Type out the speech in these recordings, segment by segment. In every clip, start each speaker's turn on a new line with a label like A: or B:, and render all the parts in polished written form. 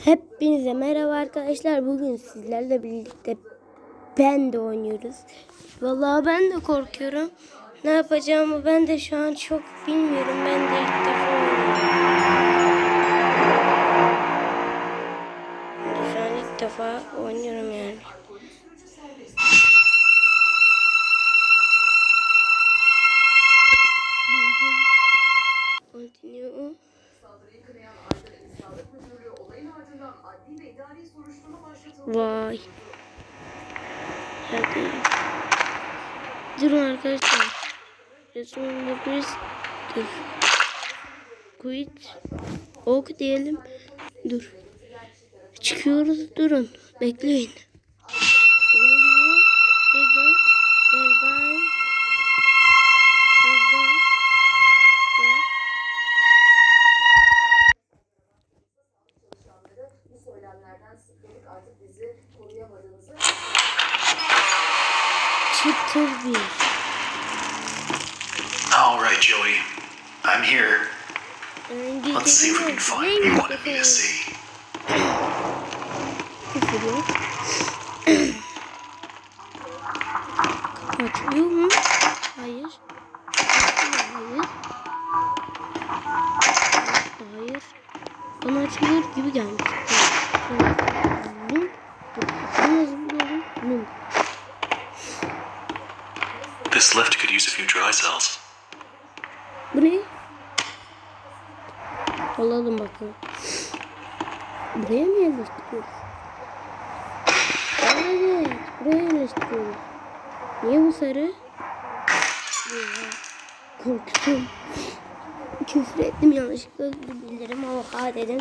A: Hepinize merhaba arkadaşlar. Bugün sizlerle birlikte ben de oynuyoruz. Vallahi ben de korkuyorum. Ne yapacağımı ben de şu an çok bilmiyorum. Ben de ilk defa oynuyorum. Şu an ilk defa oynuyorum yani. Continue. Vay. Hadi. Durun arkadaşlar. Resimde bir dur. Quit. Ok diyelim. Dur. Çıkıyoruz. Durun. Bekleyin. Ne oluyor? Vegan. Vegan. Vegan. Yes.
B: Bu söylemlerden sıkıldık, artık bizi koruyamadığınızı.
A: Chapter 1.
C: All right, Joey. I'm here. Let's see if we can find what you wanted me to see.
A: Açılıyor mu? Hayır. Hayır. Hayır. Bana açılıyor gibi gelmiş.
C: This lift could use a few dry cells.
A: Bu ne? Alalım bakalım. Buraya mı yerleştiriyoruz? Evet, buraya yerleştiriyoruz. Niye bu sarı? Korktum. Küfür ettim yanlışlıkla, özür dilerim, oha dedim.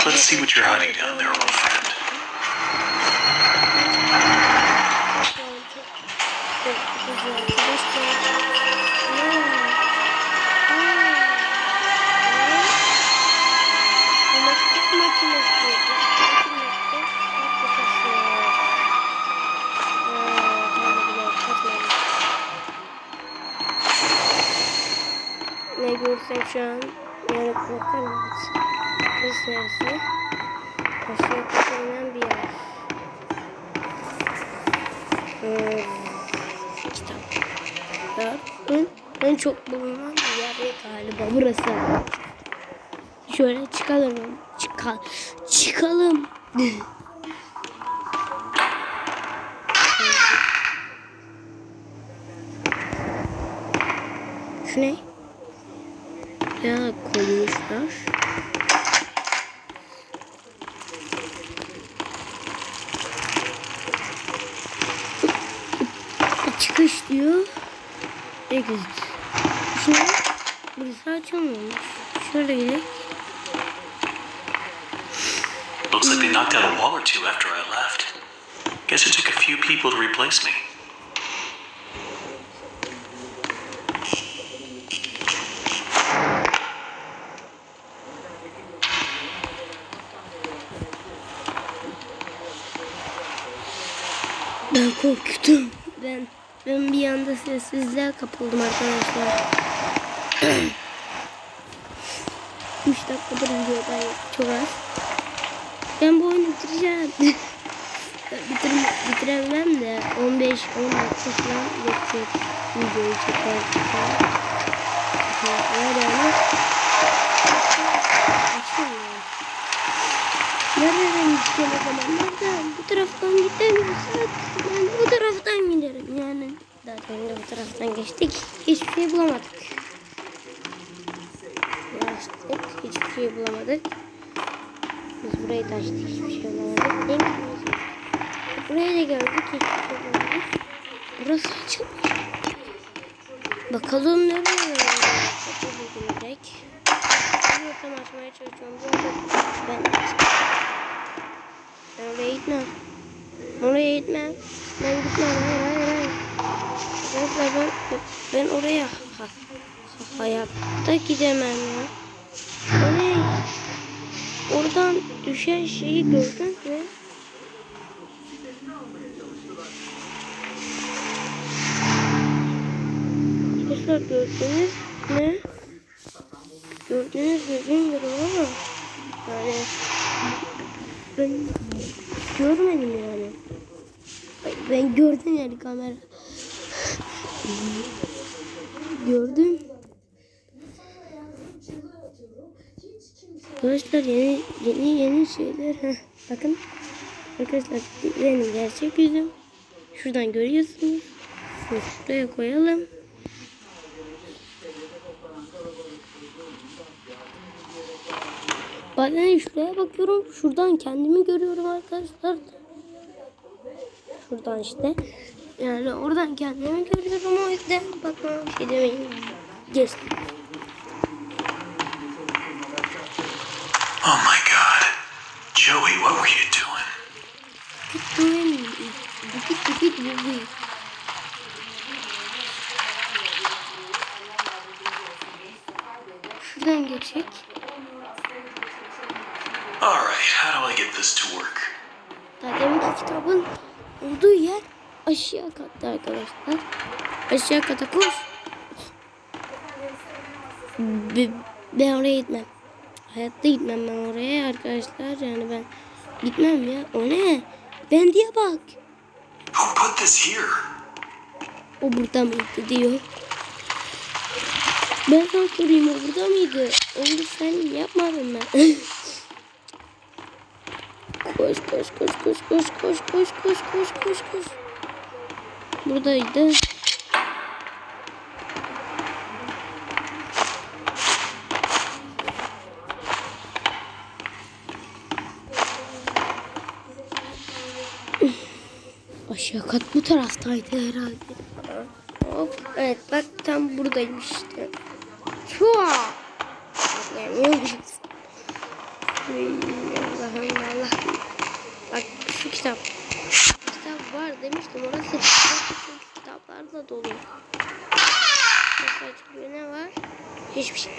C: Let's see what you're hiding down there, old friend.
A: Ne görsem şu an yani bakarım. Burası neresi? Aşağı katılan bir yer. Kitap. En çok bulunan bir yer galiba burası. Şöyle çıkalım. Çıkalım. Şu ne? Ya koymuşlar. Çıkış diyor. Evet. Şimdi burası açılmamış. Şöyle gidelim.
C: Looks like they knocked out a wall or two after I left. Guess it took a few people to replace me.
A: Ben korktum. Ben bir anda sessizliğe kapıldım arkadaşlar. 3 dakikadır videodayım. Çok az. Ben bu oyunu bitireceğim. Bitiremem de 15-10 dakika falan geçecek videoyu çekerken. Yani açılmıyor. Nereden gideceğim o zaman? Nereden? Bu taraftan gidemiyorsak ben bu taraftan giderim yani. Zaten bu taraftan geçtik. Hiçbir şey bulamadık. Geçtik. Hiçbir şey bulamadık. Biz burayı da açtık. Hiçbir şey bulamadık. Buraya da geldik. Hiçbir şey bulamadık. Burası açılmıyor. Bakalım nereye? Kapı bulunacak. Tam açmaya çalışıyorum. Ben oraya gitmem. Oraya gitmem. Ben gitmem. Hayır. Arkadaşlar ben oraya hayatta gidemem ya. Oraya oradan düşen şeyi gördün mü? Arkadaşlar gördünüz mü? Gördünüz mü bilmiyorum ama Yani ben görmedim yani. Ben gördüm yani kamera. Gördüm. Arkadaşlar yeni şeyler. Heh, bakın. Arkadaşlar benim gerçek yüzüm. Şuradan görüyorsunuz. Şunu şuraya koyalım. Bazen şuraya bakıyorum. Şuradan kendimi görüyorum arkadaşlar. Şuradan işte. Yani oradan kendimi görüyorum, o yüzden bakma bir şey demeyin. Geçtim.
C: Oh my god. Joey, what were you doing?
A: Şuradan geçecek.
C: Alright, how do I get this to work?
A: Daha deminki kitabın olduğu yer aşağı katta arkadaşlar. Aşağı kata koş. Ben oraya gitmem. Hayatta gitmem ben oraya arkadaşlar. Yani ben gitmem ya. O ne? Ben diye bak.
C: Who put this here?
A: O burada mıydı diyor. Ben sana sorayım, o burada mıydı? Onu sen yapmadın mı? Koş. Buradaydı. Aşağı kat bu taraftaydı herhalde. Hop, evet bak tam buradaymış işte. Çua! Bakmayamıyormuşuz. Allah'ım. Bak şu kitap. Kitap var demiştim, orası çünkü kitaplarla dolu. Mesela çünkü ne var? Hiçbir şey.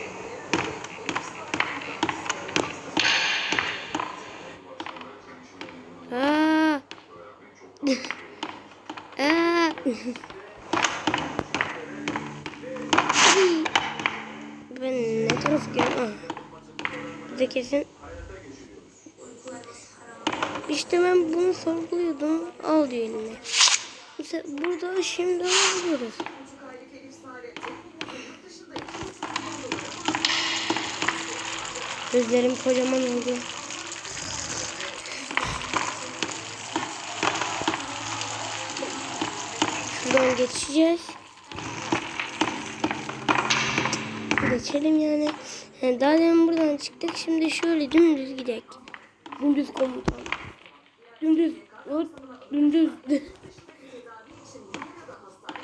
A: Ben ne taraf görüyorum? Bir de kesin. İşte ben bunu sorguluyordum. Al diyor eline. Mesela burada şimdi alıyoruz. Gözlerim kocaman oldu. Şuradan geçeceğiz. Geçelim yani. Daha demin buradan çıktık. Şimdi şöyle dümdüz gidelim. Dümdüz komutan. Dümdüz. Dümdüz.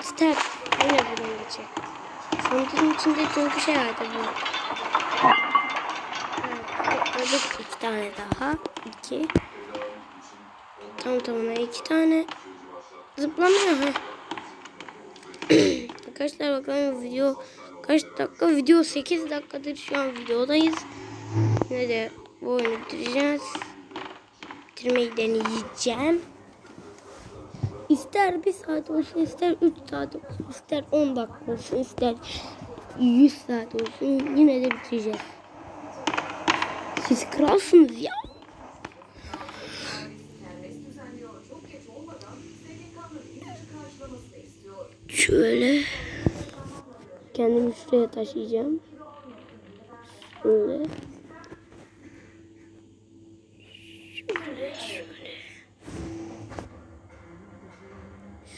A: Step. Yine buradan geçecek. Sanatın içinde çünkü şey vardı bu. Topladık 2 tane daha. 2. Tamına 2 tane. Zıplamıyor ha. Arkadaşlar bakalım video kaç dakika? Video 8 dakikadır şu an videodayız. Yine de bu oyunu bitireceğiz. Bitirmeyi deneyeceğim. İster 1 saat olsun, ister 3 saat olsun, ister 10 dakika olsun, ister 100 saat olsun, yine de bitireceğiz. Siz kralsınız ya. Şöyle kendimi şuraya taşıyacağım. Şöyle.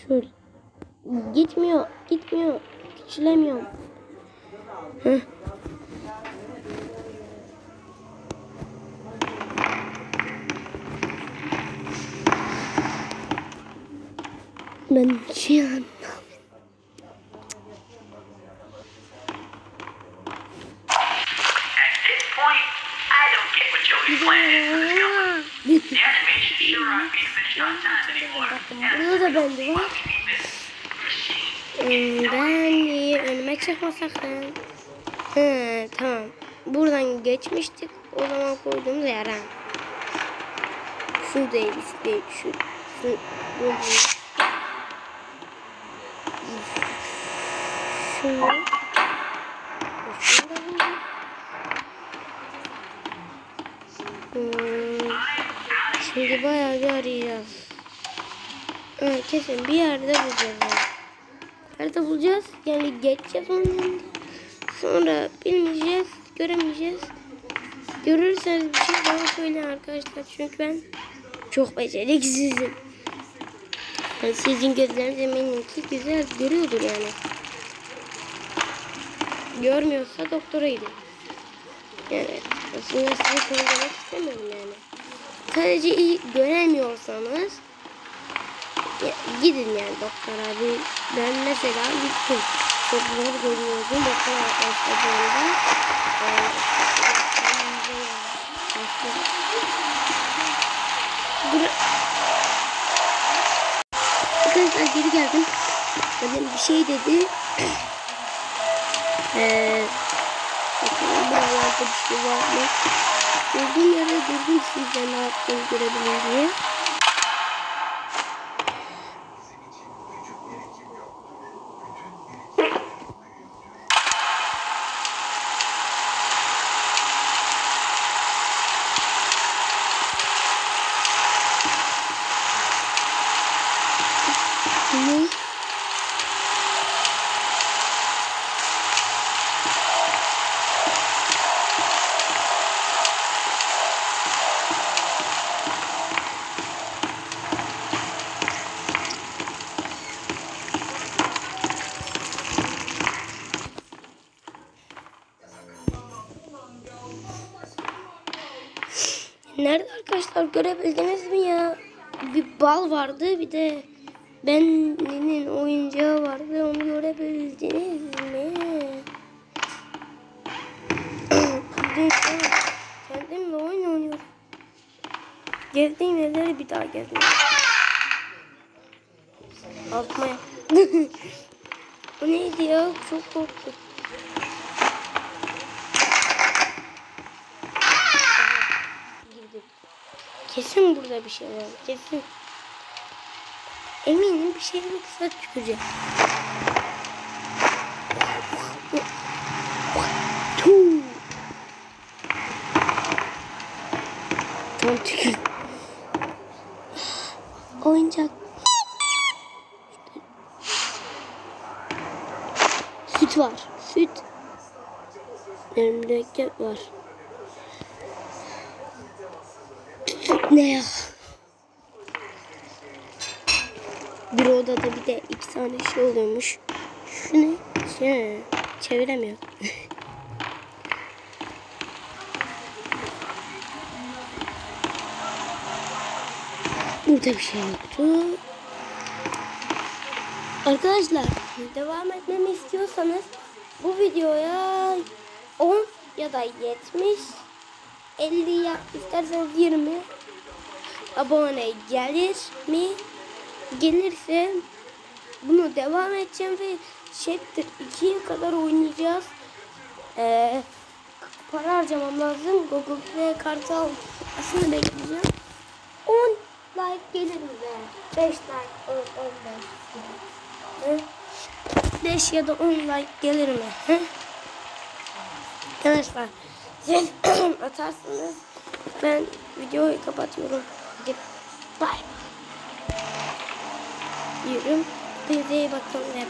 A: Şöyle. Gitmiyor. Küçülemiyorum. Heh. Ben şey anlamadım. Burada da bende var. Ben önüme çıkma sakın. Tamam. Buradan geçmiştik. O zaman koyduğumuz yere. Şu değil, şu. Şunu. Şimdi bayağı bir arayacağız. Evet, kesin bir yerde bulacağız. Nerede bulacağız? Yani geçeceğiz onun yanında. Sonra bilmeyeceğiz, göremeyeceğiz. Görürseniz bir şey bana söyleyin arkadaşlar. Çünkü ben çok beceriksizim. Yani sizin gözleriniz eminim ki güzel görüyordur yani. Görmüyorsa doktora gidin. Yani aslında size söylemek istemiyorum yani. Sadece iyi göremiyorsanız gidin yani doktora. Ben mesela gittim. Çok zor görüyordum. Doktora başladığımda. Arkadaşlar geri geldim. Annem bir şey dedi. Bakalım buralarda bir şey var mı? Durduğum yerde durdum sizde ne yaptığını görebilin diye. Ne? Nerede arkadaşlar, görebildiniz mi ya? Bir bal vardı, bir de Ben'in oyuncağı vardı, onu görebildiniz mi? Bugün kendimle oyun oynuyorum. Gezdiğim yerleri bir daha gezmem. Altıma yap. O neydi ya? Çok korktum. Kesin burada bir şey var. Kesin. Eminim bir şey yoksa tüküreceğim. Tam tükür. Oyuncak. Süt var. Süt. Mürekkep var. Ne ya? Bir odada bir de 2 tane şey oluyormuş. Şu ne? Şey, çeviremiyorum. Burada bir şey yoktu. Arkadaşlar, devam etmemi istiyorsanız bu videoya 10 ya da 70, 50 ya isterseniz 20 abone gelir mi? Gelirse bunu devam edeceğim ve Chapter 2'ye kadar oynayacağız. Para harcamam lazım. Google Play kartı aslında bekleyeceğim. 10 like gelir mi be? 5 like, 15. 5 ya da 10 like gelir mi? He? Arkadaşlar siz atarsınız. Ben videoyu kapatıyorum. Bye. Diyorum. Bir de bakalım.